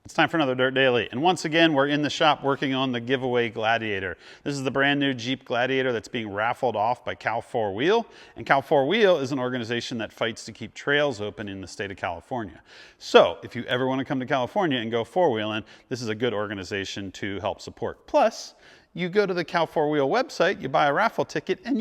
It's time for another Dirt Daily. And once again, we're in the shop working on the Give-A-Way Gladiator. This is the brand new Jeep Gladiator that's being raffled off by Cal 4 Wheel. And Cal 4 Wheel is an organization that fights to keep trails open in the state of California. So if you ever want to come to California and go four-wheeling, this is a good organization to help support. Plus, you go to the Cal 4 Wheel website, you buy a raffle ticket, and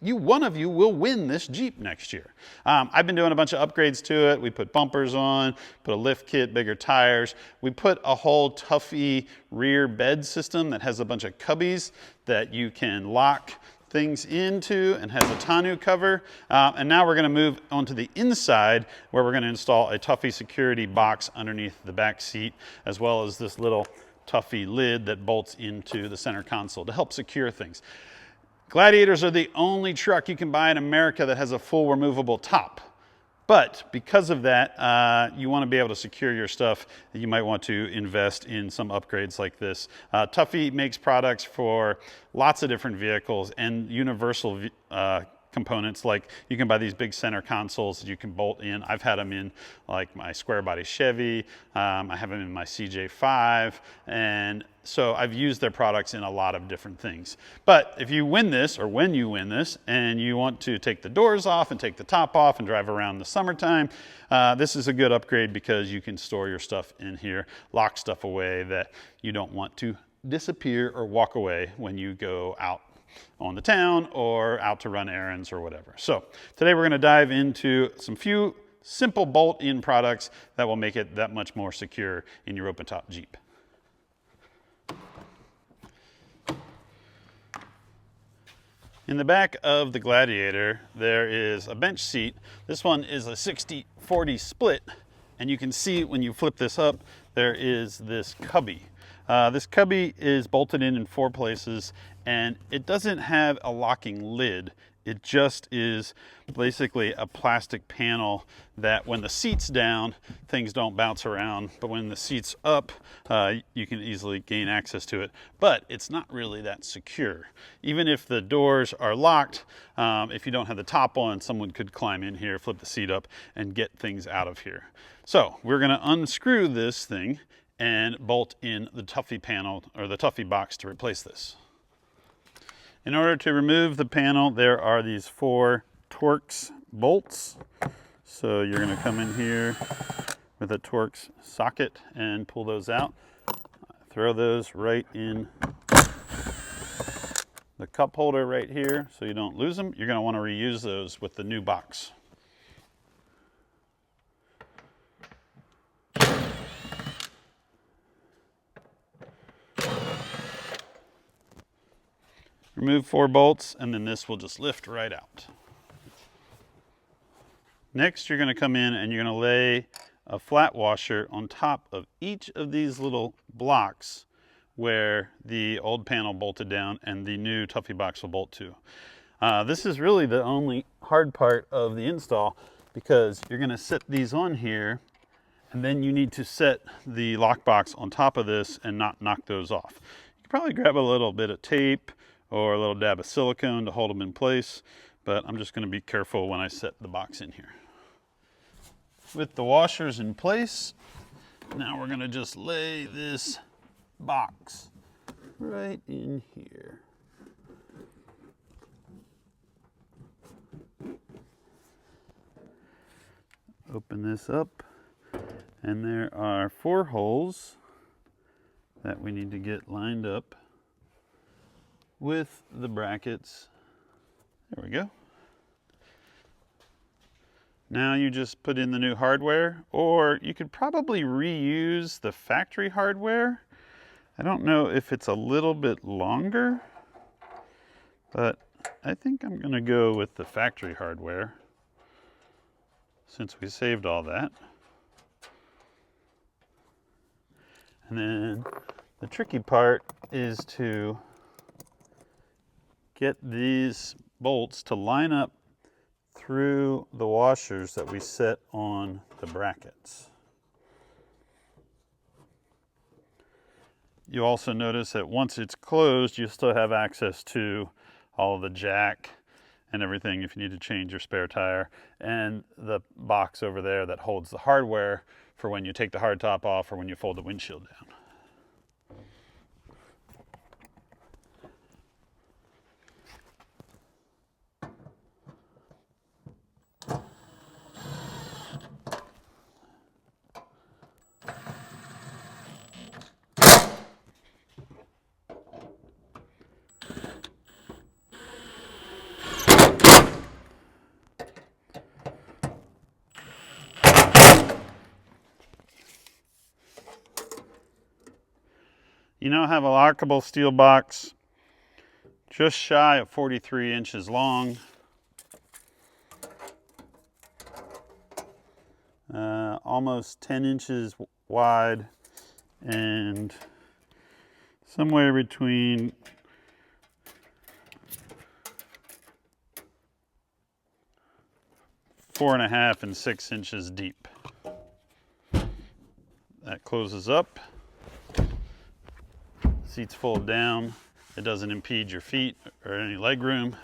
one of you will win this Jeep next year. I've been doing a bunch of upgrades to it. We put bumpers on, put a lift kit, bigger tires. We put a whole Tuffy rear bed system that has a bunch of cubbies that you can lock things into and has a tonneau cover. And now we're gonna move onto the inside where we're gonna install a Tuffy security box underneath the back seat, as well as this little Tuffy lid that bolts into the center console to help secure things. Gladiators are the only truck you can buy in America that has a full removable top. But because of that, you want to be able to secure your stuff. You might want to invest in some upgrades like this. Tuffy makes products for lots of different vehicles and universal components. Like you can buy these big center consoles that you can bolt in. I've had them in like my square body Chevy. I have them in my CJ5. And so I've used their products in a lot of different things. But if you win this, or when you win this, and you want to take the doors off and take the top off and drive around in the summertime, this is a good upgrade because you can store your stuff in here, lock stuff away that you don't want to disappear or walk away when you go out on the town or out to run errands or whatever. So today we're going to dive into some few simple bolt-in products that will make it that much more secure in your open-top Jeep. In the back of the Gladiator, there is a bench seat. This one is a 60-40 split, and you can see when you flip this up, there is this cubby. This cubby is bolted in 4 places, and it doesn't have a locking lid. It just is basically a plastic panel that when the seat's down, things don't bounce around. But when the seat's up, you can easily gain access to it. But it's not really that secure. Even if the doors are locked, if you don't have the top on, someone could climb in here, flip the seat up, and get things out of here. So we're gonna unscrew this thing and bolt in the Tuffy panel, or the Tuffy box, to replace this. In order to remove the panel, there are these 4 Torx bolts. So you're going to come in here with a Torx socket and pull those out. Throw those right in the cup holder right here so you don't lose them. You're going to want to reuse those with the new box. Remove 4 bolts, and then this will just lift right out. Next, you're going to come in and you're going to lay a flat washer on top of each of these little blocks where the old panel bolted down and the new Tuffy box will bolt to. This is really the only hard part of the install, because you're going to set these on here, and then you need to set the lock box on top of this and not knock those off. You can probably grab a little bit of tape or a little dab of silicone to hold them in place, but I'm just going to be careful when I set the box in here. With the washers in place, now we're going to just lay this box right in here. Open this up, and there are 4 holes that we need to get lined up with the brackets. There we go. Now you just put in the new hardware, or you could probably reuse the factory hardware. I don't know if it's a little bit longer, but I think I'm going to go with the factory hardware since we saved all that. And then the tricky part is to get these bolts to line up through the washers that we set on the brackets. You also notice that once it's closed, you still have access to all of the jack and everything if you need to change your spare tire, and the box over there that holds the hardware for when you take the hardtop off or when you fold the windshield down. You now have a lockable steel box just shy of 43 inches long, almost 10 inches wide, and somewhere between 4.5 and 6 inches deep. That closes up. Seats fold down. It doesn't impede your feet or any leg room.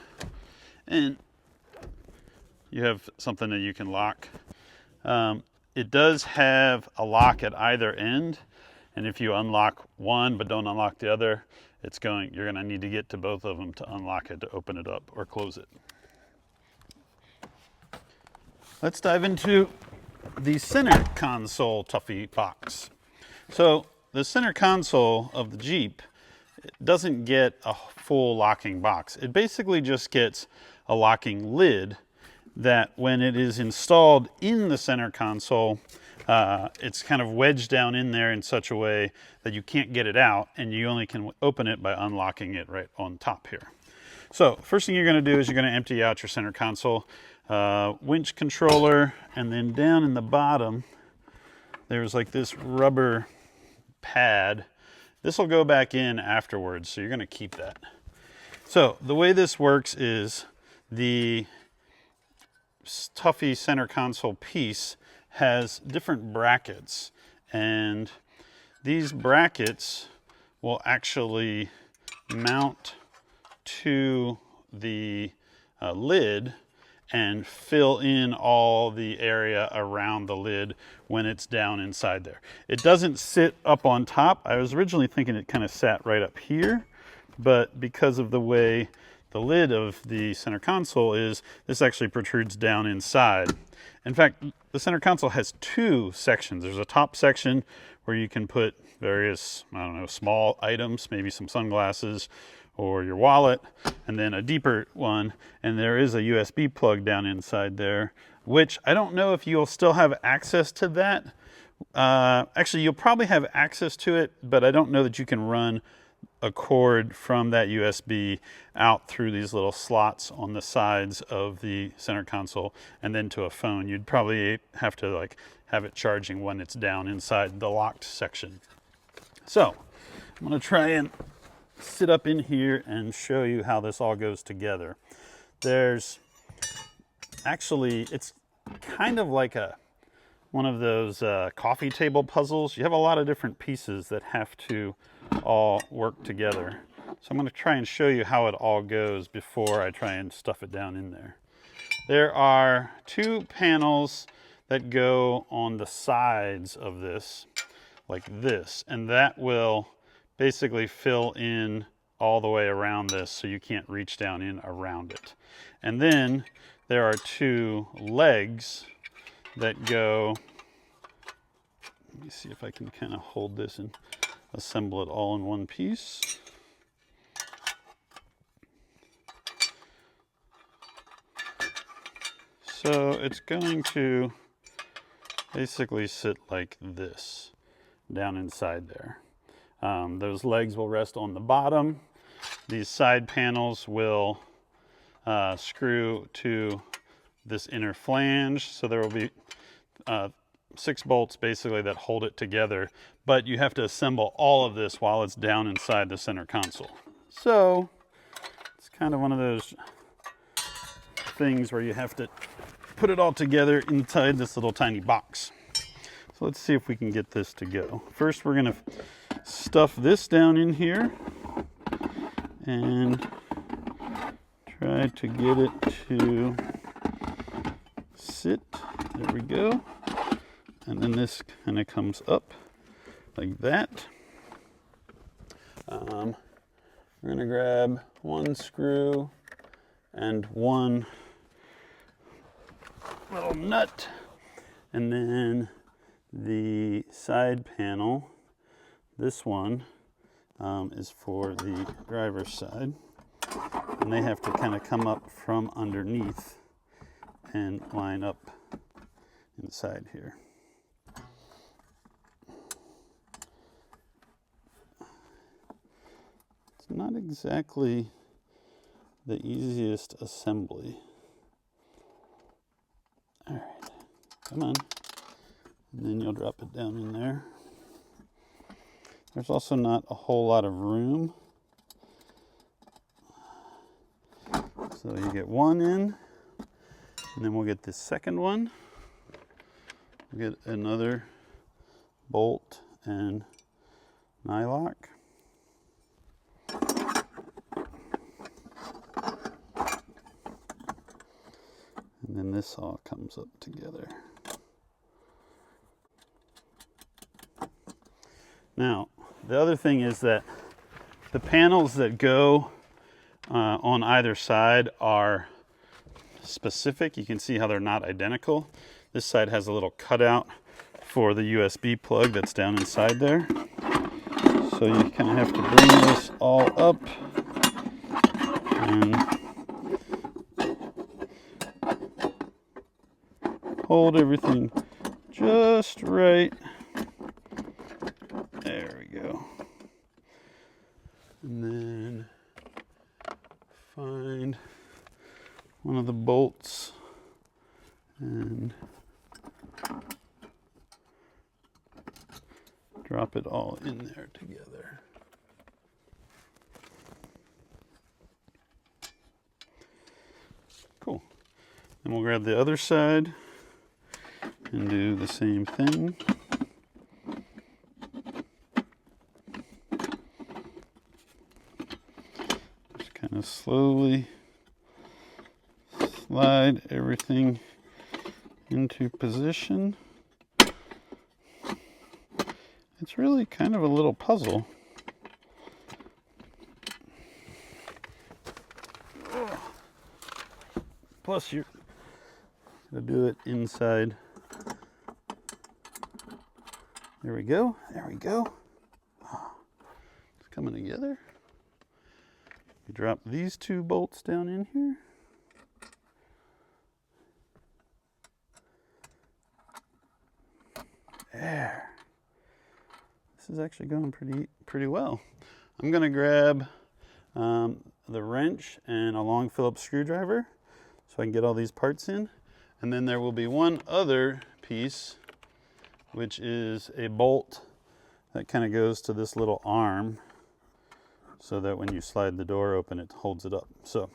And you have something that you can lock. It does have a lock at either end. And if you unlock one but don't unlock the other, you're going to need to get to both of them to unlock it, to open it up or close it. Let's dive into the center console Tuffy box. So the center console of the Jeep doesn't get a full locking box. It basically just gets a locking lid that when it is installed in the center console, it's kind of wedged down in there in such a way that you can't get it out, and you only can open it by unlocking it right on top here. So first thing you're going to do is you're going to empty out your center console, winch controller, and then down in the bottom there's like this rubber pad. This will go back in afterwards, so you're going to keep that. So the way this works is the Tuffy center console piece has different brackets, and these brackets will actually mount to the lid and fill in all the area around the lid when it's down inside there. It doesn't sit up on top. I was originally thinking it kind of sat right up here, but because of the way the lid of the center console is, this actually protrudes down inside. In fact, the center console has two sections. There's a top section where you can put various, I don't know, small items, maybe some sunglasses or your wallet, and then a deeper one, and there is a USB plug down inside there, which I don't know if you'll still have access to that. Actually, you'll probably have access to it, but I don't know that you can run a cord from that USB out through these little slots on the sides of the center console and then to a phone. You'd probably have to have it charging when it's down inside the locked section. So I'm going to try and sit up in here and show you how this all goes together. There's actually, it's kind of like one of those coffee table puzzles. You have a lot of different pieces that have to all work together. So I'm going to try and show you how it all goes before I try and stuff it down in there. There are two panels that go on the sides of this, like this, and that will basically fill in all the way around this so you can't reach down in around it. And then there are two legs that go, let me see if I can kind of hold this and assemble it all in one piece. So it's going to basically sit like this down inside there. Those legs will rest on the bottom. These side panels will screw to this inner flange. So there will be 6 bolts basically that hold it together, but you have to assemble all of this while it's down inside the center console. So it's kind of one of those things where you have to put it all together inside this little tiny box. So let's see if we can get this to go. First, we're going to stuff this down in here and try to get it to sit. There we go. And then this kind of comes up like that. We're going to grab one screw and one little nut, and then the side panel, this one is for the driver's side, and they have to kind of come up from underneath and line up inside here. It's not exactly the easiest assembly. All right, come on. And then you'll drop it down in there. There's also not a whole lot of room. So you get one in, and then we'll get this second one. We'll get another bolt and nylock. And then this all comes up together. Now, the other thing is that the panels that go on either side are specific. You can see how they're not identical. This side has a little cutout for the USB plug that's down inside there. So you kind of have to bring this all up and hold everything just right. There we go. And then find one of the bolts and drop it all in there together. Cool. Then we'll grab the other side and do the same thing. Just kind of slowly slide everything into position. It's really kind of a little puzzle. Plus you're going to do it inside. There we go. There we go. It's coming together. You drop these two bolts down in here. There. This is actually going pretty well. I'm going to grab the wrench and a long Phillips screwdriver so I can get all these parts in. And then there will be one other piece, which is a bolt that kind of goes to this little arm so that when you slide the door open, it holds it up. So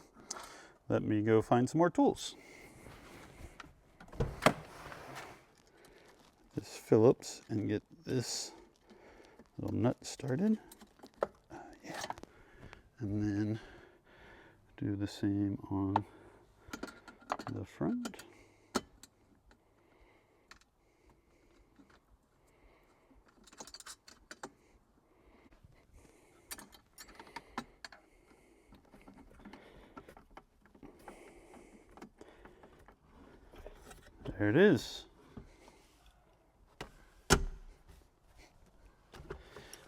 let me go find some more tools. This Phillips and get this little nut started. Yeah. And then do the same on the front. There it is.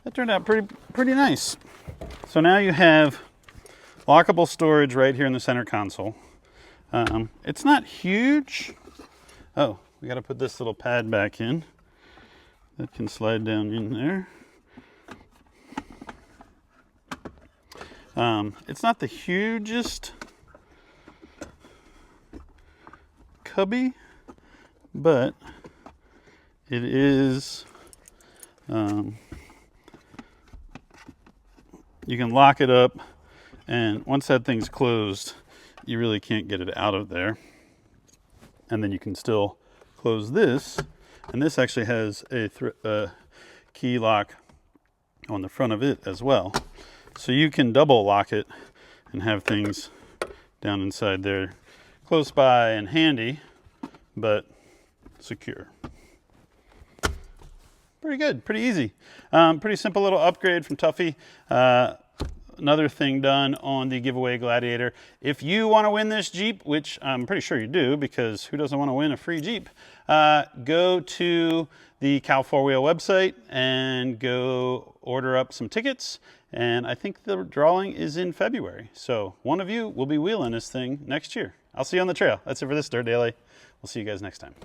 That turned out pretty nice. So now you have lockable storage right here in the center console. It's not huge. Oh, we got to put this little pad back in. That can slide down in there. It's not the hugest cubby, but it is, you can lock it up, and once that thing's closed, you really can't get it out of there. And then you can still close this, and this actually has a key lock on the front of it as well. So you can double lock it and have things down inside there, close by and handy, but secure. Pretty good, pretty easy. Pretty simple little upgrade from Tuffy. Another thing done on the Give-A-Way Gladiator. If you want to win this Jeep, which I'm pretty sure you do, because who doesn't want to win a free Jeep? Go to the Cal 4-Wheel website and go order up some tickets. And I think the drawing is in February. So one of you will be wheeling this thing next year. I'll see you on the trail. That's it for this Dirt Daily. We'll see you guys next time.